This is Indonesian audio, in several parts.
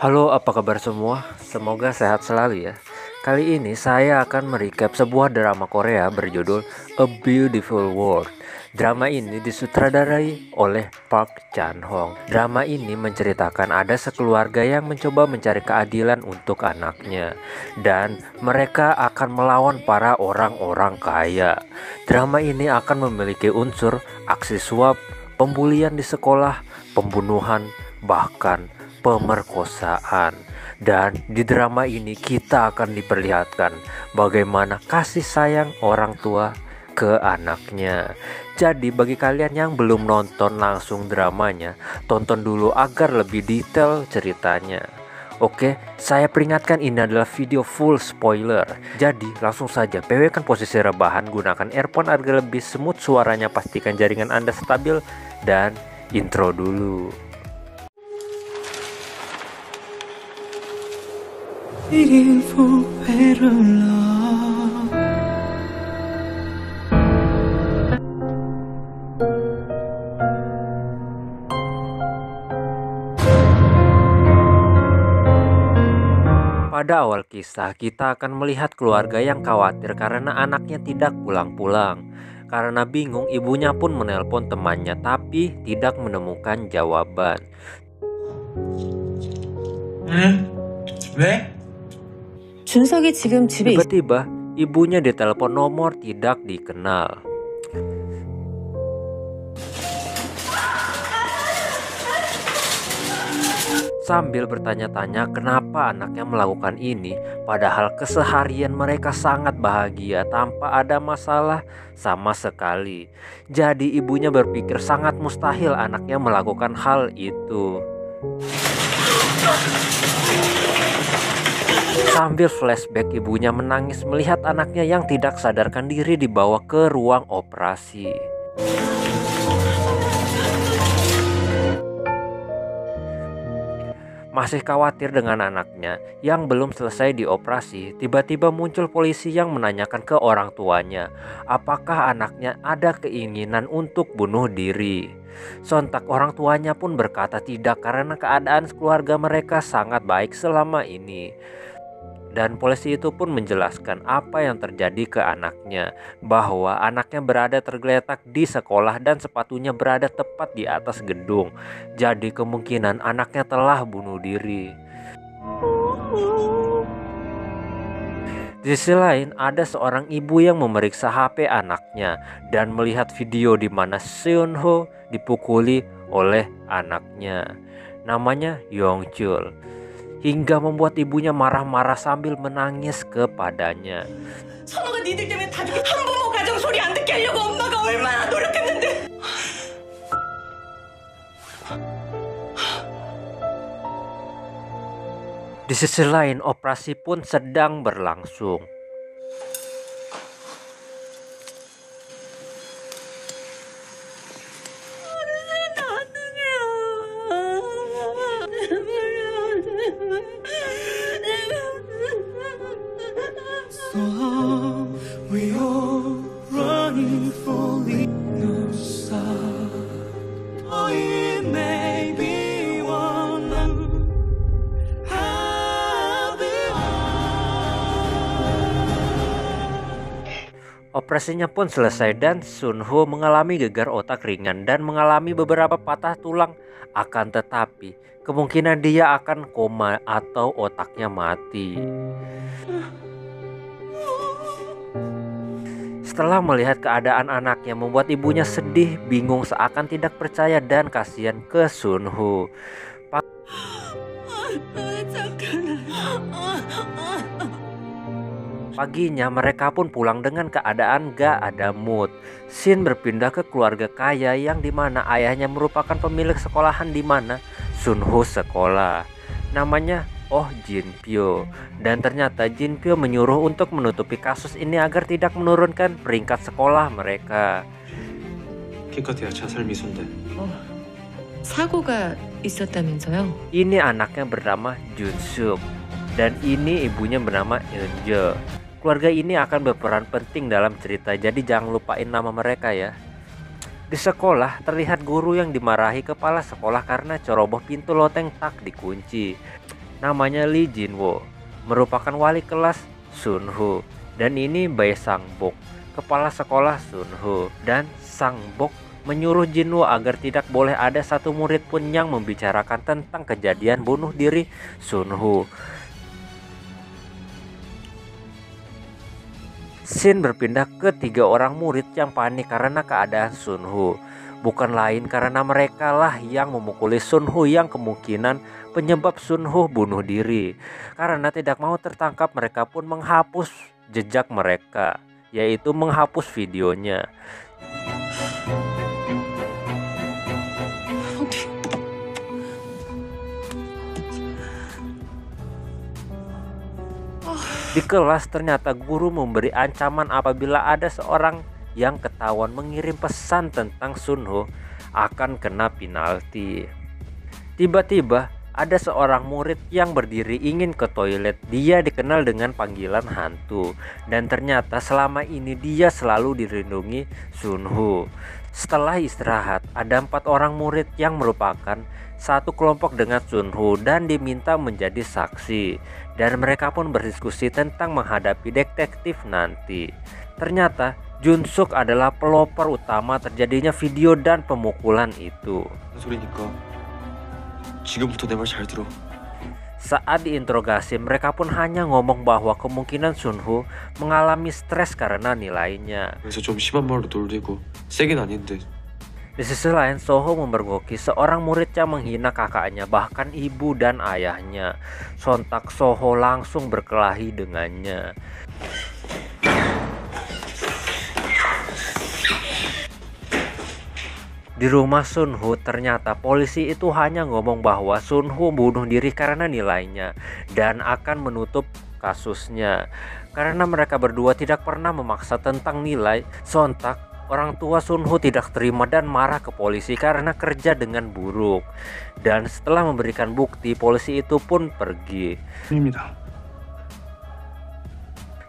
Halo, apa kabar semua? Semoga sehat selalu ya. Kali ini saya akan merecap sebuah drama Korea berjudul A Beautiful World. Drama ini disutradarai oleh Park Chan Hong. Drama ini menceritakan ada sekeluarga yang mencoba mencari keadilan untuk anaknya, dan mereka akan melawan para orang-orang kaya. Drama ini akan memiliki unsur aksi suap, pembulian di sekolah, pembunuhan, bahkan pemerkosaan. Dan di drama ini kita akan diperlihatkan bagaimana kasih sayang orang tua ke anaknya. Jadi bagi kalian yang belum nonton langsung dramanya, tonton dulu agar lebih detail ceritanya. Oke, saya peringatkan ini adalah video full spoiler. Jadi langsung saja PW kan posisi rebahan, gunakan earphone agar lebih smooth suaranya, pastikan jaringan Anda stabil, dan intro dulu. Beautiful better love. Pada awal kisah, kita akan melihat keluarga yang khawatir karena anaknya tidak pulang-pulang. Karena bingung, ibunya pun menelpon temannya tapi tidak menemukan jawaban. 왜? 준석이 지금 집에 있... Tiba-tiba, ibunya ditelepon nomor tidak dikenal. Sambil bertanya-tanya kenapa anaknya melakukan ini, padahal keseharian mereka sangat bahagia tanpa ada masalah sama sekali. Jadi ibunya berpikir sangat mustahil anaknya melakukan hal itu. Sambil flashback, ibunya menangis melihat anaknya yang tidak sadarkan diri dibawa ke ruang operasi. Masih khawatir dengan anaknya yang belum selesai dioperasi, tiba-tiba muncul polisi yang menanyakan ke orang tuanya apakah anaknya ada keinginan untuk bunuh diri. Sontak orang tuanya pun berkata tidak karena keadaan keluarga mereka sangat baik selama ini. Dan polisi itu pun menjelaskan apa yang terjadi ke anaknya, bahwa anaknya berada tergeletak di sekolah dan sepatunya berada tepat di atas gedung. Jadi kemungkinan anaknya telah bunuh diri. Di sisi lain, ada seorang ibu yang memeriksa HP anaknya dan melihat video di mana Seunho dipukuli oleh anaknya. Namanya Yongchul. Hingga membuat ibunya marah-marah sambil menangis kepadanya. 선호가 니들 때문에 다 죽게 한부모 가정 소리 안 듣게 하려고 엄마가 얼마나 노력했는데. Di sisi lain, operasi pun sedang berlangsung. So we all running for the no side. Oh, it may be one Operasinya pun selesai dan Sunho mengalami gegar otak ringan dan mengalami beberapa patah tulang. Akan tetapi, kemungkinan dia akan koma atau otaknya mati. Setelah melihat keadaan anaknya membuat ibunya sedih, bingung, seakan tidak percaya dan kasihan ke Sunho. Paginya mereka pun pulang dengan keadaan gak ada mood. Shin berpindah ke keluarga kaya yang dimana ayahnya merupakan pemilik sekolahan di mana Sunho sekolah. Namanya Oh Jinpyo. Dan ternyata Jinpyo menyuruh untuk menutupi kasus ini agar tidak menurunkan peringkat sekolah mereka. 기껏해야 자살 미수인데. 사고가 있었다면서요? Ini anaknya bernama Junsuk dan ini ibunya bernama Eunje. Keluarga ini akan berperan penting dalam cerita, jadi jangan lupain nama mereka ya. Di sekolah terlihat guru yang dimarahi kepala sekolah karena ceroboh pintu loteng tak dikunci. namanya Lee Jinwoo, merupakan wali kelas Sunho, dan ini Bae Sang-bok, kepala sekolah Sunho. Dan Sang-bok menyuruh Jinwoo agar tidak boleh ada satu murid pun yang membicarakan tentang kejadian bunuh diri Sunho. Scene berpindah ke 3 orang murid yang panik karena keadaan Sunho. Bukan lain karena mereka lah yang memukuli Sunho yang kemungkinan penyebab Sunho bunuh diri. Karena tidak mau tertangkap, mereka pun menghapus jejak mereka, yaitu menghapus videonya. Di kelas ternyata guru memberi ancaman apabila ada seorang yang ketahuan mengirim pesan tentang Sunho akan kena penalti. Tiba-tiba ada seorang murid yang berdiri ingin ke toilet. Dia dikenal dengan panggilan hantu, dan ternyata selama ini dia selalu dilindungi Sunho. Setelah istirahat, ada 4 orang murid yang merupakan satu kelompok dengan Sunho dan diminta menjadi saksi, dan mereka pun berdiskusi tentang menghadapi detektif nanti. Ternyata Junsuk adalah pelopor utama terjadinya video dan pemukulan itu. 소리니까 지금부터 내 말 잘 들어. Saat diinterogasi, mereka pun hanya ngomong bahwa kemungkinan Sunho mengalami stres karena nilainya. 그래서 좀 심한 말로 놀리고 세긴 아닌데. Di sisi lain, Soho memergoki seorang murid yang menghina kakaknya, bahkan ibu dan ayahnya. Sontak Soho langsung berkelahi dengannya. Di rumah Sunho, ternyata polisi itu hanya ngomong bahwa Sunho bunuh diri karena nilainya dan akan menutup kasusnya. Karena mereka berdua tidak pernah memaksa tentang nilai, sontak orang tua Sunho tidak terima dan marah ke polisi karena kerja dengan buruk. Dan setelah memberikan bukti, polisi itu pun pergi. 입니다.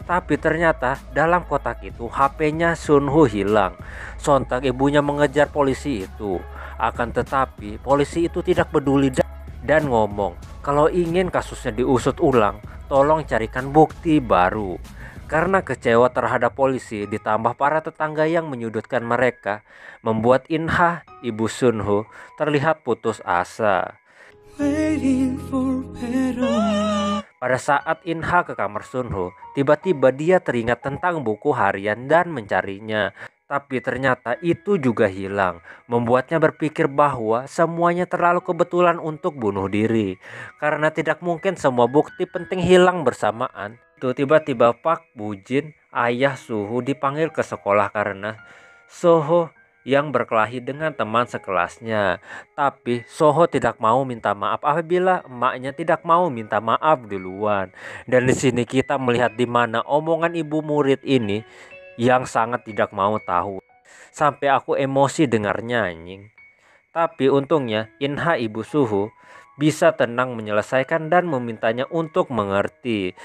Tapi ternyata dalam kotak itu HP-nya Sunho hilang. Sontak ibunya mengejar polisi itu. Akan tetapi polisi itu tidak peduli dan ngomong kalau ingin kasusnya diusut ulang, tolong carikan bukti baru. Karena kecewa terhadap polisi ditambah para tetangga yang menyudutkan mereka, membuat Inha, ibu Sunho, terlihat putus asa. Waiting for better. Pada saat Inha ke kamar Sunho, tiba-tiba dia teringat tentang buku harian dan mencarinya. Tapi ternyata itu juga hilang, membuatnya berpikir bahwa semuanya terlalu kebetulan untuk bunuh diri. Karena tidak mungkin semua bukti penting hilang bersamaan. Tiba-tiba Pak Bujin, ayah Suho, dipanggil ke sekolah karena Soho yang berkelahi dengan teman sekelasnya. Tapi Soho tidak mau minta maaf apabila emaknya tidak mau minta maaf duluan. Dan di sini kita melihat di mana omongan ibu murid ini yang sangat tidak mau tahu. Sampai aku emosi dengarnya anjing. Tapi untungnya Inha, ibu Suho, bisa tenang menyelesaikan dan memintanya untuk mengerti.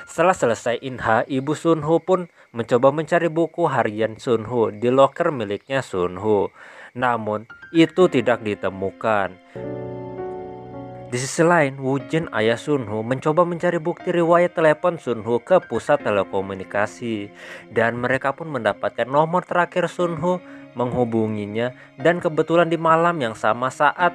Setelah selesai, Inha, ibu Sunho, pun mencoba mencari buku harian Sunho di loker miliknya Sunho. Namun itu tidak ditemukan. Di sisi lain, Wujin, ayah Sunho, mencoba mencari bukti riwayat telepon Sunho ke pusat telekomunikasi. Dan mereka pun mendapatkan nomor terakhir Sunho menghubunginya, dan kebetulan di malam yang sama saat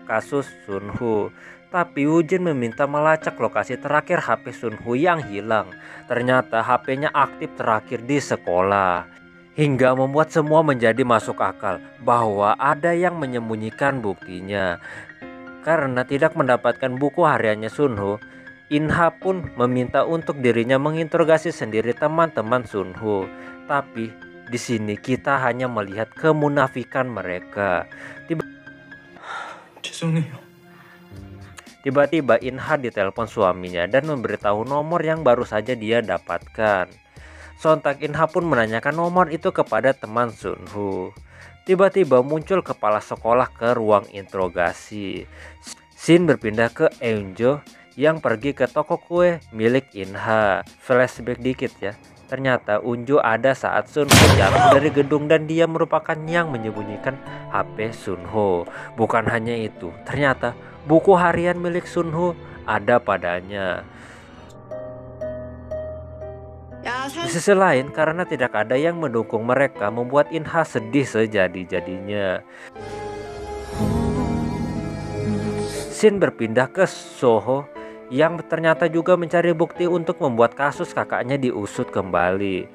kasus Sunho. Tapi Wujin meminta melacak lokasi terakhir HP Sunho yang hilang. Ternyata HP-nya aktif terakhir di sekolah. Hingga membuat semua menjadi masuk akal bahwa ada yang menyembunyikan buktinya. Karena tidak mendapatkan buku hariannya Sunho, Inha pun meminta untuk dirinya menginterogasi sendiri teman-teman Sunho. Tapi di sini kita hanya melihat kemunafikan mereka. 죄송해요. Tiba-tiba Inha ditelepon suaminya dan memberitahu nomor yang baru saja dia dapatkan. Sontak Inha pun menanyakan nomor itu kepada teman Sunho. Tiba-tiba muncul kepala sekolah ke ruang interogasi. Scene berpindah ke Eunjo yang pergi ke toko kue milik Inha. Flashback dikit ya. Ternyata Unjo ada saat Sunho jatuh dari gedung dan dia merupakan yang menyembunyikan HP Sunho. Bukan hanya itu, ternyata buku harian milik Sunho ada padanya. Di sisi lain, karena tidak ada yang mendukung mereka, membuat Inha sedih sejadi-jadinya. Shin berpindah ke Soho yang ternyata juga mencari bukti untuk membuat kasus kakaknya diusut kembali.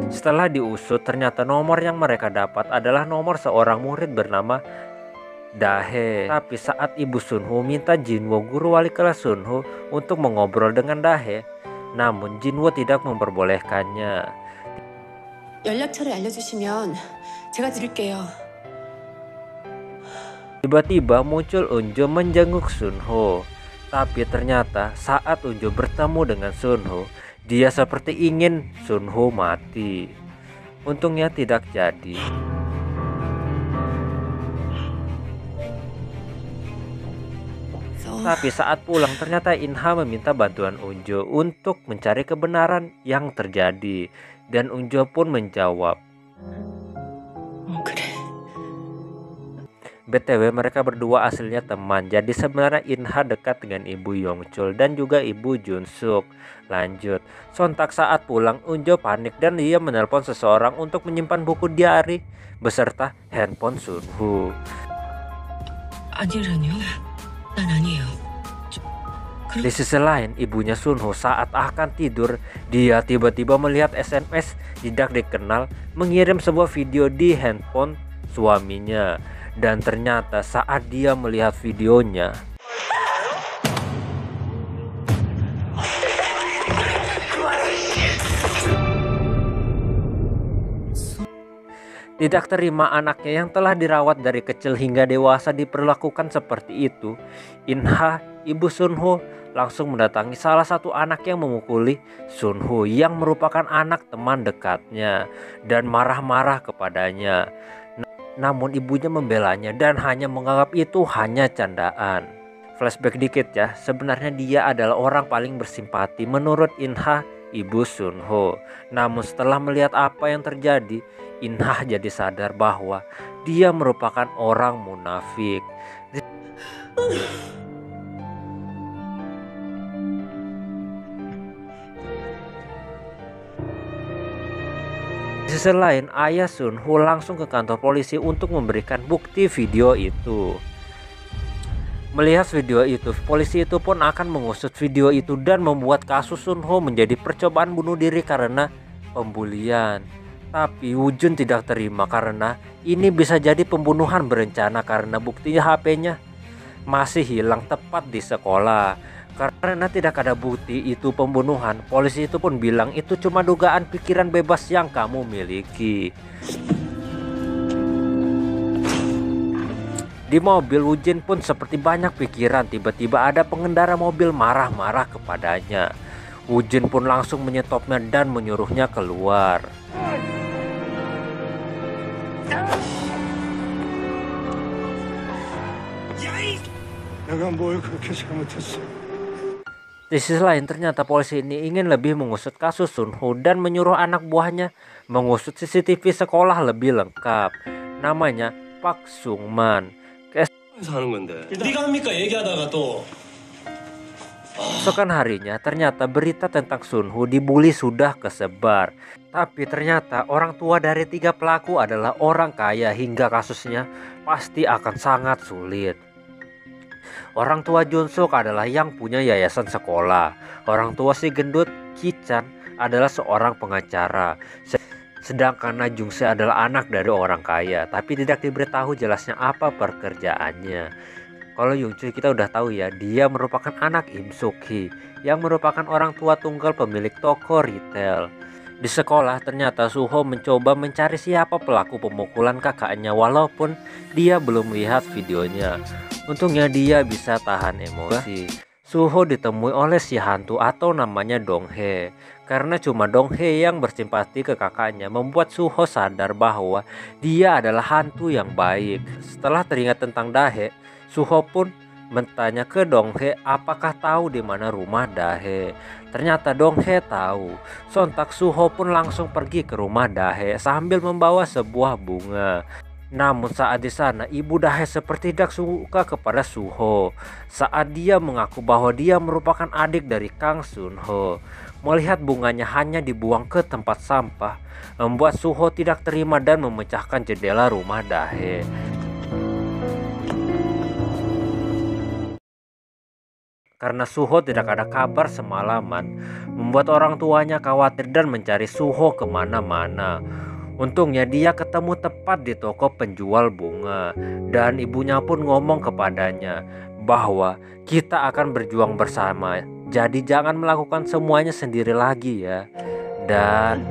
Setelah diusut, ternyata nomor yang mereka dapat adalah nomor seorang murid bernama Dahe. Tapi saat ibu Sunho minta Jinwo, guru wali kelas Sunho, untuk mengobrol dengan Dahe, namun Jinwo tidak memperbolehkannya. 연락처를 알려주시면 제가 드릴게요. Tiba-tiba muncul Unjo menjenguk Sunho. Tapi ternyata saat Unjo bertemu dengan Sunho, dia seperti ingin Sunho mati. Untungnya tidak jadi. Tapi saat pulang ternyata Inha meminta bantuan Unjo untuk mencari kebenaran yang terjadi. Dan Unjo pun menjawab. 그래. BTW mereka berdua aslinya teman. Jadi sebenarnya Inha dekat dengan ibu Yongchul dan juga ibu Junsuk. Lanjut, sontak saat pulang Unjo panik dan dia menelpon seseorang untuk menyimpan buku diari beserta handphone Sunho. 아니라뇨? 난 아니에요. Di sisi lain, ibunya Sunho saat akan tidur, dia tiba-tiba melihat SMS tidak dikenal mengirim sebuah video di handphone suaminya. Dan ternyata saat dia melihat videonya, tidak terima anaknya yang telah dirawat dari kecil hingga dewasa diperlakukan seperti itu. Inha, ibu Sunho, langsung mendatangi salah satu anak yang memukuli Sunho yang merupakan anak teman dekatnya dan marah-marah kepadanya. Namun ibunya membelanya dan hanya menganggap itu hanya candaan. Flashback dikit ya, sebenarnya dia adalah orang paling bersimpati menurut Inha, ibu Sunho. Namun setelah melihat apa yang terjadi, Inha jadi sadar bahwa dia merupakan orang munafik. Di sisi lain, ayah Sunho langsung ke kantor polisi untuk memberikan bukti video itu. Melihat video itu, polisi itu pun akan mengusut video itu dan membuat kasus Sunho menjadi percobaan bunuh diri karena pembulian. Tapi Woo-jun tidak terima karena ini bisa jadi pembunuhan berencana karena buktinya HP-nya masih hilang tepat di sekolah. Karena tidak ada bukti itu pembunuhan, polisi itu pun bilang itu cuma dugaan pikiran bebas yang kamu miliki. Di mobil, Woo-jin pun seperti banyak pikiran. Tiba-tiba ada pengendara mobil marah-marah kepadanya. Woo-jin pun langsung menyetopnya dan menyuruhnya keluar. 내가 뭘 그렇게 잘못했어? Di sisi lain, ternyata polisi ini ingin lebih mengusut kasus Sunho dan menyuruh anak buahnya mengusut CCTV sekolah lebih lengkap. Namanya Park Sung-man. 사는 건데. 네가 합니까? 얘기하다가 또 Keesokan harinya ternyata berita tentang Sunho dibully sudah kesebar. Tapi ternyata orang tua dari 3 pelaku adalah orang kaya hingga kasusnya pasti akan sangat sulit. Orang tua Junsuk adalah yang punya yayasan sekolah. Orang tua si gendut Ki-chan adalah seorang pengacara. Sedangkan Na Jung-se adalah anak dari orang kaya, tapi tidak diberitahu jelasnya apa pekerjaannya. Kalau Yong-chul kita udah tahu ya, dia merupakan anak Im Suk-hee yang merupakan orang tua tunggal pemilik toko retail. Di sekolah ternyata Suho mencoba mencari siapa pelaku pemukulan kakaknya walaupun dia belum lihat videonya. Untungnya dia bisa tahan emosi. Suho ditemui oleh si hantu atau namanya Dong-hae. Karena cuma Dong-hae yang bersimpati ke kakaknya membuat Suho sadar bahwa dia adalah hantu yang baik. Setelah teringat tentang Dahe, Suho pun bertanya ke Donghae apakah tahu di mana rumah Dahe. Ternyata Donghae tahu. Sontak Suho pun langsung pergi ke rumah Dahe sambil membawa sebuah bunga. Namun saat di sana ibu Dahe seperti tidak suka kepada Suho saat dia mengaku bahwa dia merupakan adik dari Kang Sunho. Melihat bunganya hanya dibuang ke tempat sampah membuat Suho tidak terima dan memecahkan jendela rumah Dahe. Karena Suho tidak ada kabar semalaman, membuat orang tuanya khawatir dan mencari Suho kemana-mana. Untungnya dia ketemu tepat di toko penjual bunga, dan ibunya pun ngomong kepadanya bahwa kita akan berjuang bersama, jadi jangan melakukan semuanya sendiri lagi ya. Dan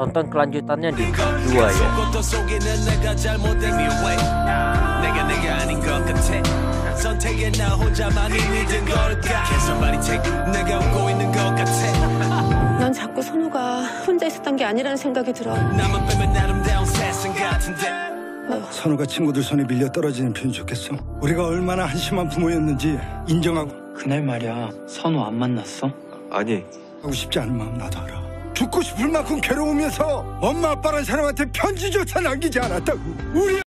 tonton kelanjutannya di part 2 ya. 난 자꾸 선우가 혼자 있었던 게 아니라는 생각이 들어. 선우가 친구들 손에 밀려 떨어지는 편이 좋겠어. 우리가 얼마나 한심한 부모였는지 인정하고. 그날 말이야, 선우 안 만났어? 아니, 하고 싶지 않은 마음 나도 알아. 죽고 싶을 만큼 괴로우면서 엄마 아빠란 사람한테 편지조차 남기지 않았다고. 우리